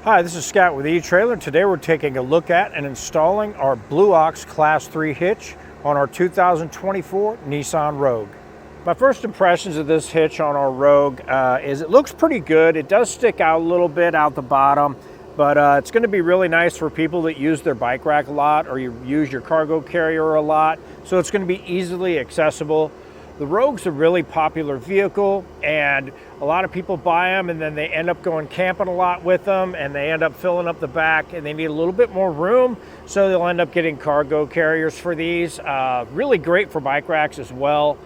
Hi, this is Scott with Etrailer. Today we're taking a look at and installing our Blue Ox Class 3 hitch on our 2024 Nissan Rogue. My first impressions of this hitch on our Rogue is it looks pretty good. It does stick out a little bit out the bottom, but it's going to be really nice for people that use their bike rack a lot or you use your cargo carrier a lot, so it's going to be easily accessible. The Rogue's a really popular vehicle, and a lot of people buy them and then they end up going camping a lot with them, and they end up filling up the back and they need a little bit more room, so they'll end up getting cargo carriers for these. Really great for bike racks as well.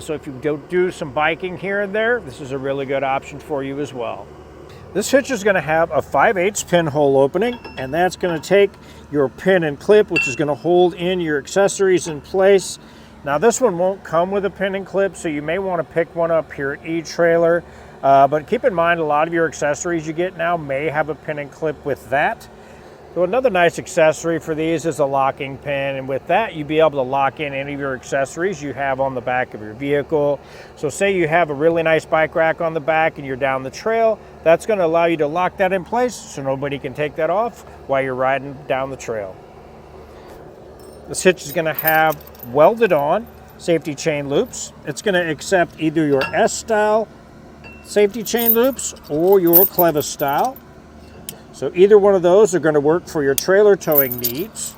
So if you do some biking here and there, this is a really good option for you as well. This hitch is going to have a 5/8 pinhole opening, and that's going to take your pin and clip, which is going to hold in your accessories in place. Now this one won't come with a pin and clip, so you may want to pick one up here at Etrailer. But keep in mind, a lot of your accessories you get now may have a pin and clip with that. So another nice accessory for these is a locking pin, and with that you'll be able to lock in any of your accessories you have on the back of your vehicle. So say you have a really nice bike rack on the back and you're down the trail, that's going to allow you to lock that in place so nobody can take that off while you're riding down the trail. This hitch is going to have welded on safety chain loops. It's going to accept either your S-style safety chain loops or your clevis style. So either one of those are going to work for your trailer towing needs.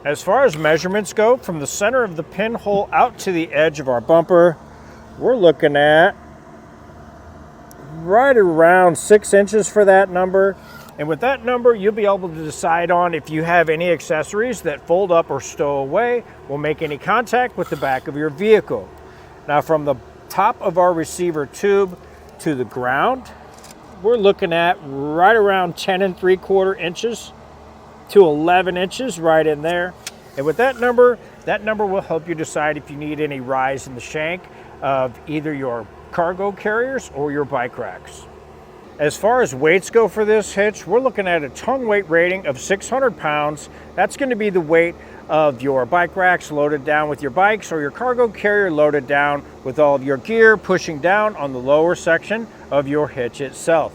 As far as measurements go, from the center of the pinhole out to the edge of our bumper, we're looking at right around 6 inches for that number. And with that number, you'll be able to decide on if you have any accessories that fold up or stow away, will make any contact with the back of your vehicle. Now from the top of our receiver tube to the ground, we're looking at right around 10 3/4 inches to 11 inches right in there. And with that number will help you decide if you need any rise in the shank of either your cargo carriers or your bike racks. As far as weights go for this hitch, we're looking at a tongue weight rating of 600 pounds. That's going to be the weight of your bike racks loaded down with your bikes, or your cargo carrier loaded down with all of your gear, pushing down on the lower section of your hitch itself.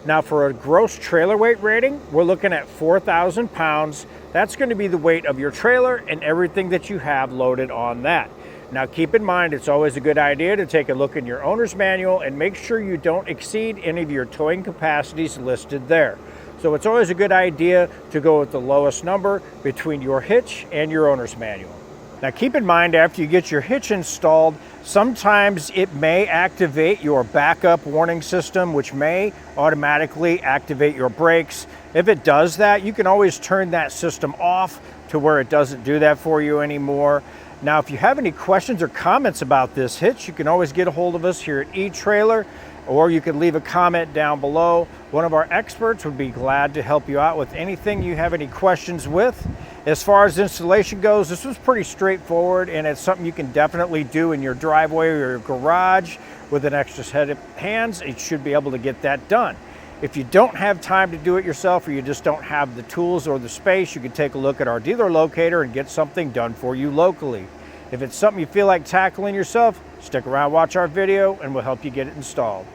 Now for a gross trailer weight rating, we're looking at 4,000 pounds. That's going to be the weight of your trailer and everything that you have loaded on that. Now keep in mind, it's always a good idea to take a look in your owner's manual and make sure you don't exceed any of your towing capacities listed there. So it's always a good idea to go with the lowest number between your hitch and your owner's manual. Now keep in mind, after you get your hitch installed, sometimes it may activate your backup warning system, which may automatically activate your brakes. If it does that, you can always turn that system off to where it doesn't do that for you anymore. Now, if you have any questions or comments about this hitch, you can always get a hold of us here at Etrailer, or you can leave a comment down below. One of our experts would be glad to help you out with anything you have any questions with. As far as installation goes, this was pretty straightforward, and it's something you can definitely do in your driveway or your garage with an extra set of hands. It should be able to get that done. If you don't have time to do it yourself, or you just don't have the tools or the space, you can take a look at our dealer locator and get something done for you locally. If it's something you feel like tackling yourself, stick around, watch our video, and we'll help you get it installed.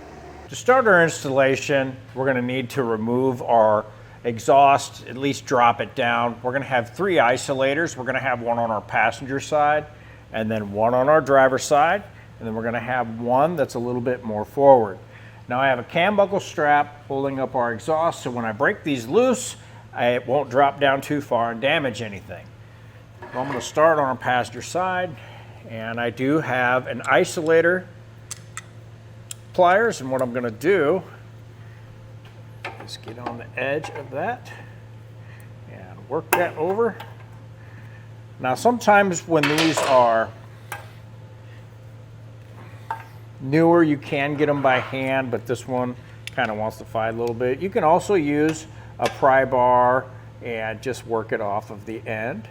To start our installation, we're going to need to remove our exhaust, at least drop it down. We're going to have 3 isolators. We're going to have one on our passenger side, and then one on our driver's side, and then we're going to have one that's a little bit more forward. Now I have a cam buckle strap holding up our exhaust, so when I break these loose, it won't drop down too far and damage anything. So I'm going to start on our passenger side, and I do have an isolator pliers, and what I'm going to do is get on the edge of that and work that over. Now sometimes when these are newer, you can get them by hand, but this one kind of wants to fight a little bit. You can also use a pry bar and just work it off of the end.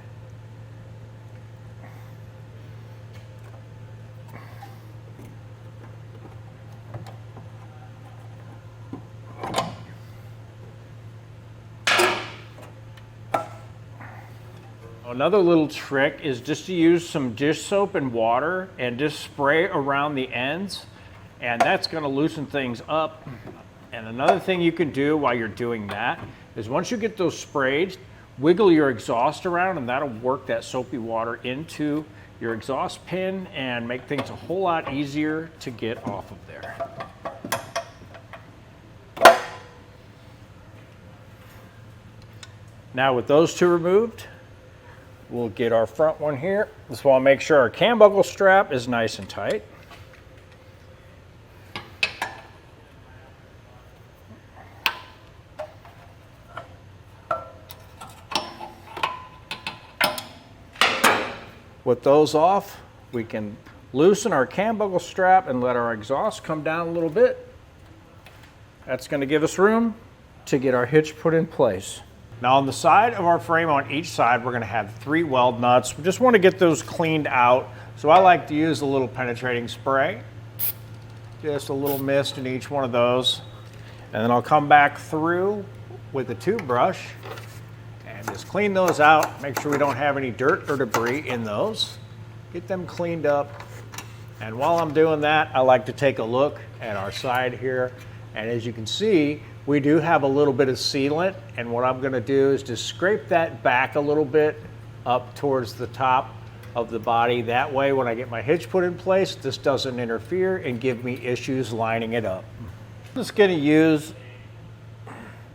Another little trick is just to use some dish soap and water and just spray around the ends, and that's going to loosen things up And another thing you can do while you're doing that is once you get those sprayed, wiggle your exhaust around and that'll work that soapy water into your exhaust pin and make things a whole lot easier to get off of there. Now with those two removed, we'll get our front one here. Just want to make sure our cam buckle strap is nice and tight. With those off, we can loosen our cam buckle strap and let our exhaust come down a little bit. That's going to give us room to get our hitch put in place. Now on the side of our frame on each side, we're going to have 3 weld nuts. We just want to get those cleaned out. So I like to use a little penetrating spray. Just a little mist in each one of those. And then I'll come back through with a tube brush and just clean those out. Make sure we don't have any dirt or debris in those. Get them cleaned up. And while I'm doing that, I like to take a look at our side here. And as you can see, we do have a little bit of sealant. And what I'm gonna do is just scrape that back a little bit up towards the top of the body. That way, when I get my hitch put in place, this doesn't interfere and give me issues lining it up. I'm just gonna use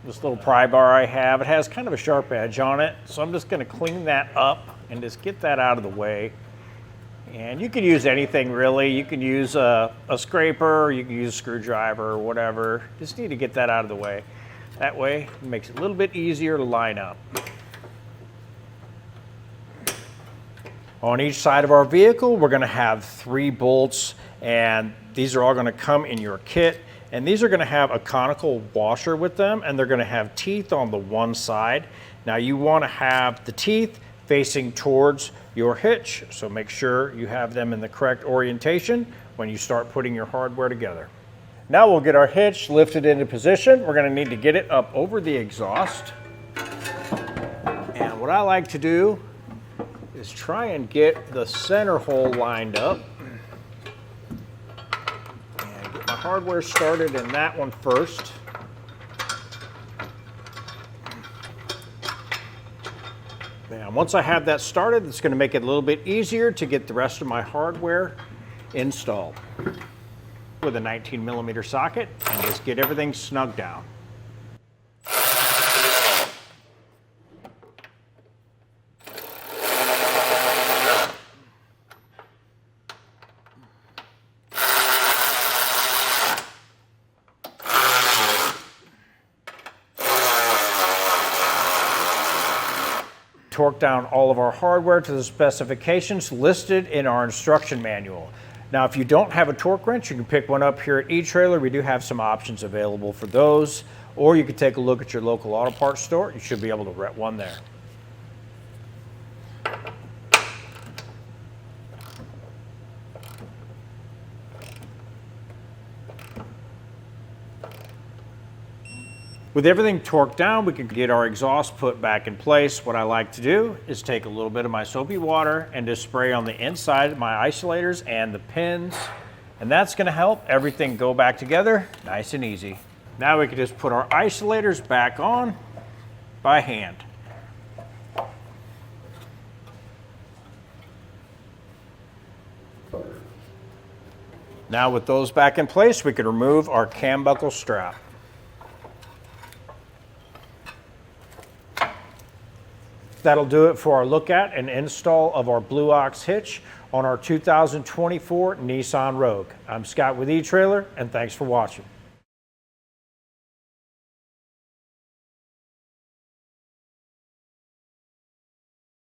this little pry bar I have. It has kind of a sharp edge on it. So I'm just gonna clean that up and just get that out of the way. And you can use anything really. You can use a scraper, you can use a screwdriver or whatever. Just need to get that out of the way. That way it makes it a little bit easier to line up. On each side of our vehicle, we're gonna have 3 bolts, and these are all gonna come in your kit. And these are gonna have a conical washer with them, and they're gonna have teeth on the one side. Now you wanna have the teeth facing towards your hitch, so make sure you have them in the correct orientation when you start putting your hardware together. Now we'll get our hitch lifted into position. We're gonna need to get it up over the exhaust. And what I like to do is try and get the center hole lined up. And get my hardware started in that one first. And once I have that started, it's going to make it a little bit easier to get the rest of my hardware installed. With a 19mm socket, and just get everything snug down. Torque down all of our hardware to the specifications listed in our instruction manual. Now, if you don't have a torque wrench, you can pick one up here at Etrailer. We do have some options available for those, or you can take a look at your local auto parts store. You should be able to rent one there. With everything torqued down, we can get our exhaust put back in place. What I like to do is take a little bit of my soapy water and just spray on the inside of my isolators and the pins. And that's gonna help everything go back together nice and easy. Now we can just put our isolators back on by hand. Now with those back in place, we can remove our cam buckle strap. That'll do it for our look at and install of our Blue Ox hitch on our 2024 Nissan Rogue. I'm Scott with Etrailer, and thanks for watching.